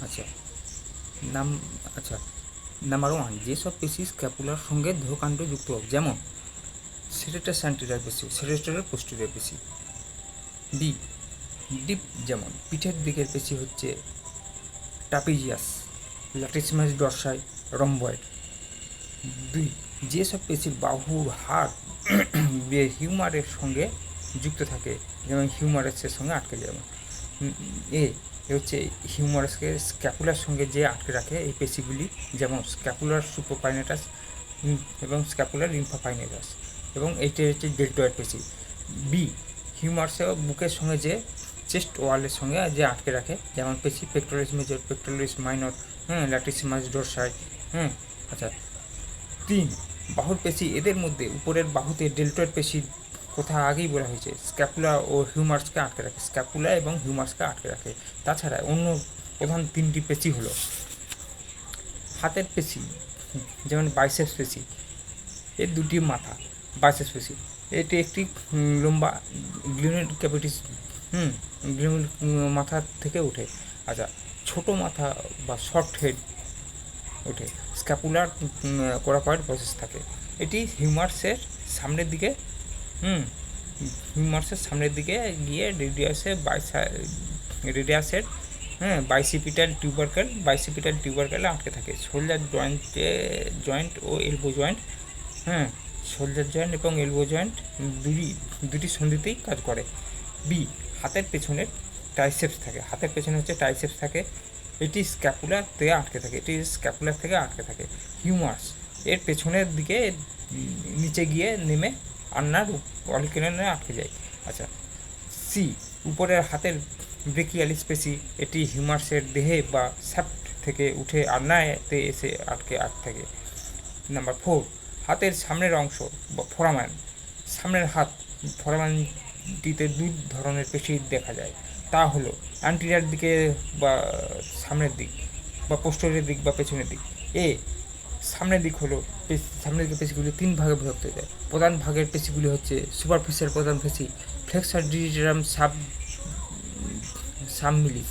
আচ্ছা নাম আচ্ছা নাম্বার 1, যেসব পেশি স্ক্যাপুলার সঙ্গে দেহকাণ্ড যুক্ত, যেমন সেরেটাস অ্যান্টেরিয়র পেশি, সেরেটাস পোস্টেরিয়র পেশি। বি, ডিপ, যেমন পিঠের দিকের পেশি হচ্ছে ট্রাপিজিয়াস, ল্যাটিসিমাস ডরসাই, রম্বয়েড। 2, যেসব পেশির বাহুর হাড় হিউমারের সঙ্গে যুক্ত থাকে, যেমন হিউমারাসের সঙ্গে আটকে যায়। এ হচ্ছে হিউমারাসকে স্ক্যাপুলার সঙ্গে যে আটকে রাখে এই পেশিগুলি, যেমন স্ক্যাপুলার সুপারপাইনেটাস এবং স্ক্যাপুলার লিম্ফোপাইনেটাস, এবং এইটা হচ্ছে ডেল্টয়েড পেশি। বি, হিউমারাসে বুকের সঙ্গে যে চেস্ট ওয়ালের সঙ্গে যে আটকে রাখে, যেমন পেশি pectoralis major, pectoralis minor, latissimus dorsi. আচ্ছা 3, বাহুর পেশি, এদের মধ্যে উপরের বাহুতে ডেল্টয়েড পেশির কথা আগেই বলা হয়েছে, স্ক্যাপুলা ও হিউমার্সকে আটকে রাখে, স্ক্যাপুলা এবং হিউমার্সকে আটকে রাখে। তাছাড়া অন্য প্রধান 3টি পেশি হলো হাতের পেশি, যেমন বাইসেপস পেশি, এর 2টি মাথা, বাইসেপস পেশি, এটি একটি লম্বা গ্লিনোড ক্যাভিটিস, গ্লিনোড মাথা থেকে ওঠে। আচ্ছা, ছোটো মাথা বা শর্ট হেড ওঠে, স্ক্যাপুলার কোরাকয়েড প্রসেস থাকে। এটি হিউমার্সের সামনের দিকে হিউমার্সের সামনের দিকে গিয়ে রেডিয়াসের বাইসিপিটাল টিউবারকেলে আটকে থাকে। শোল্ডার জয়েন্ট ও এলবো জয়েন্ট, শোল্ডার জয়েন্ট এবং এলবো জয়েন্ট দুটি সন্ধিতেই কাজ করে। বি, হাতের পেছনের ট্রাইসেপস থাকে, হাতের পেছনে হচ্ছে ট্রাইসেপস থাকে, এটি স্ক্যাপুলার থেকে আটকে থাকে। হিউমার্স এর পেছনের দিকে নিচে গিয়ে নেমে আন্নার অলিকেনে আটকে যায়। আচ্ছা, সি, উপরের হাতের ব্রেকিয়ালিস পেশি, এটি হিউমার্সের দেহে বা শ্যাফট থেকে উঠে আন্নাতে এসে আটকে থাকে। নাম্বার 4, হাতের সামনের অংশ বা ফোরামান, সামনের হাত ফোরামানটিতে 2 ধরনের পেশি দেখা যায়, তা হলো অ্যান্টেরিয়র দিকে বা সামনের দিক, বা পোস্টেরিয়র দিক বা পেছনের দিক। এ, সামনের দিক হলো সামনের দিকের পেশিগুলি 3 ভাগে বিভক্ত হয়ে যায়। প্রধান ভাগের পেশিগুলি হচ্ছে সুপারফিশিয়াল প্রধান পেশি, ফ্লেক্সার ডিজিটারাম সাবমিলিস।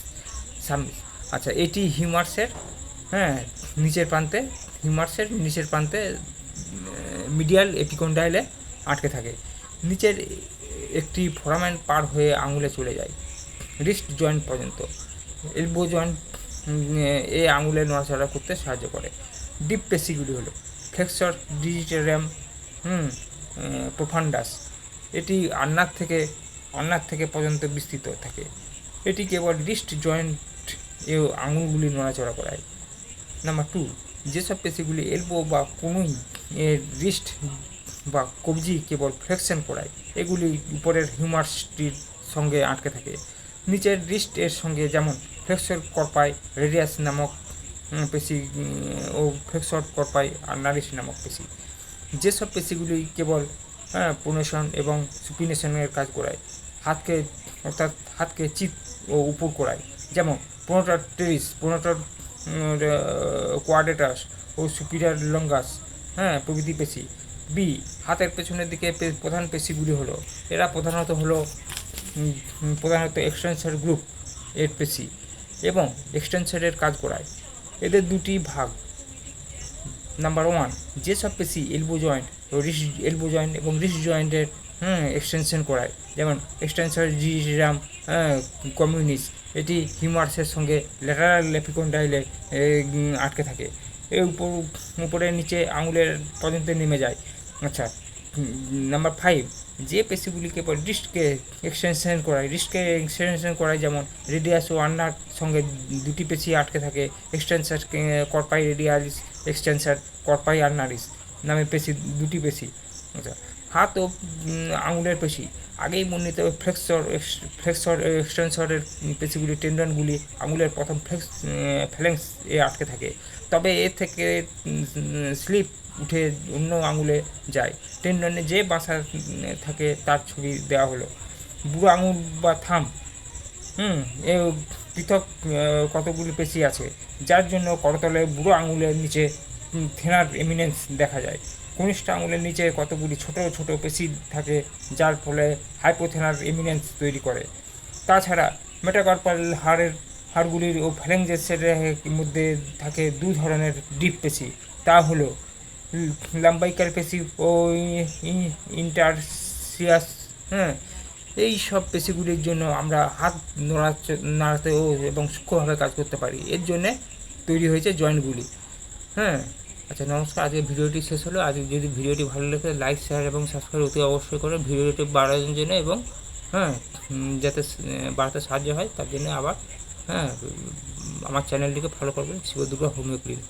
আচ্ছা, এটি হিউমার্সের নিচের প্রান্তে মিডিয়াল এপিকন্ডাইলে আটকে থাকে। নিচের একটি ফোরামেন পার হয়ে আঙুলে চলে যায় রিস্ট জয়েন্ট পর্যন্ত। এলবো জয়েন্ট এ আঙুলে নড়াচড়া করতে সাহায্য করে। ডিপ পেশিগুলি হলো ফ্লেক্সর ডিজিটারাম প্রোফান্ডাস, এটি আন্নার থেকে পর্যন্ত বিস্তৃত থাকে। এটি কেবল রিস্ট জয়েন্ট এ আঙুলগুলি নড়াচড়া করায়। নাম্বার 2, যেসব পেশিগুলি এলবো বা কনুই এর রিস্ট বা কবজি কেবল ফ্লেকশন করায়, এগুলি উপরের হিউমার্সটির সঙ্গে আটকে থাকে। নিচের রিস্ট এর সঙ্গে, যেমন ফ্লেক্সর কর্পাই রেডিয়াস নামক পেশি ও ফ্লেক্সর কর্পাই আর্নারিস নামক পেশি। যেসব পেশিগুলি কেবল প্রোনেশন এবং সুপিনেশনের কাজ করায়, হাতকে চিত ও উপর করায়, যেমন প্রোনোটর টেরিস, প্রোনোটর কোয়াড্রেটাস ও সুপিরিয়র লঙ্গাস, প্রভৃতি পেশি। বি, হাতের পেছনের দিকে প্রধান পেশিগুলি হলো, এরা প্রধানত এক্সটেন্সর গ্রুপ এর পেশি এবং এক্সটেন্সরের কাজ করায়। এদের 2টি ভাগ। নাম্বার 1, যেসব পেশি এলবো জয়েন্ট এবং রিস্ট জয়েন্টের এক্সটেনশন করায়, যেমন এক্সটেন্সর জিরাম কমিউনিস, এটি হিউমার্সের সঙ্গে ল্যাটারাল এপিকন্ডাইলে আটকে থাকে, এর উপরে নিচে আঙুলের পর্যন্ত নেমে যায়। আচ্ছা, নাম্বার 5, যে পেশিগুলি কেবল রিস্টকে এক্সটেনশন করায়, যেমন রেডিয়াস ও আন্নার সঙ্গে 2টি পেশি আটকে থাকে, এক্সটেন্সার কর্পাই রেডিয়ালিস, এক্সটেন্সার কর্পাই আর্নারিস নামে পেশি, 2টি পেশি। আচ্ছা, হাত ও আঙুলের পেশি, আগেই বর্ণিত ফ্লেক্সর এক্সটেন্সরের পেশিগুলি, টেন্ডনগুলি আঙুলের প্রথম ফ্যালেংস এ আটকে থাকে, তবে এর থেকে স্লিপ উঠে অন্য আঙুলে যায়। টেন্ডনে যে বাসা থাকে তার ছবি দেওয়া হলো। বুড়ো আঙুল বা থাম, এ পৃথক কতগুলি পেশি আছে, যার জন্য করতলে বুড়ো আঙুলের নিচে থেনার এমিনেন্স দেখা যায়। কনিষ্ঠ আঙুলের নিচে কতগুলি ছোট ছোট পেশি থাকে, যার ফলে হাইপোথেনার এমিনেন্স তৈরি করে। তাছাড়া মেটাকার্পাল হাড়গুলির ও ফ্যালেঞ্জেসের মধ্যে থাকে দু ধরনের ডিপ পেশি, তা হলো লাম্বাইকাল পেশি ও ইন্টারসিয়াস। হ্যাঁ, এই সব পেশিগুলির জন্য আমরা হাত নাড়াতেও এবং সূক্ষ্মভাবে কাজ করতে পারি, এর জন্যে তৈরি হয়েছে জয়েন্টগুলি। হ্যাঁ, আচ্ছা নমস্কার, আজকে ভিডিওটি শেষ হলো। আজ যদি ভিডিওটি ভালো লাগে লাইক শেয়ার এবং সাবস্ক্রাইব অতি অবশ্যই করে ভিডিওটি বাড়ানোর জন্য, এবং হ্যাঁ যাতে বাড়াতে সাহায্য হয় তার জন্য আবার হ্যাঁ আমার চ্যানেলটিকে ফলো করবেন শিবদুর্গা হোমিও ক্লিনিক।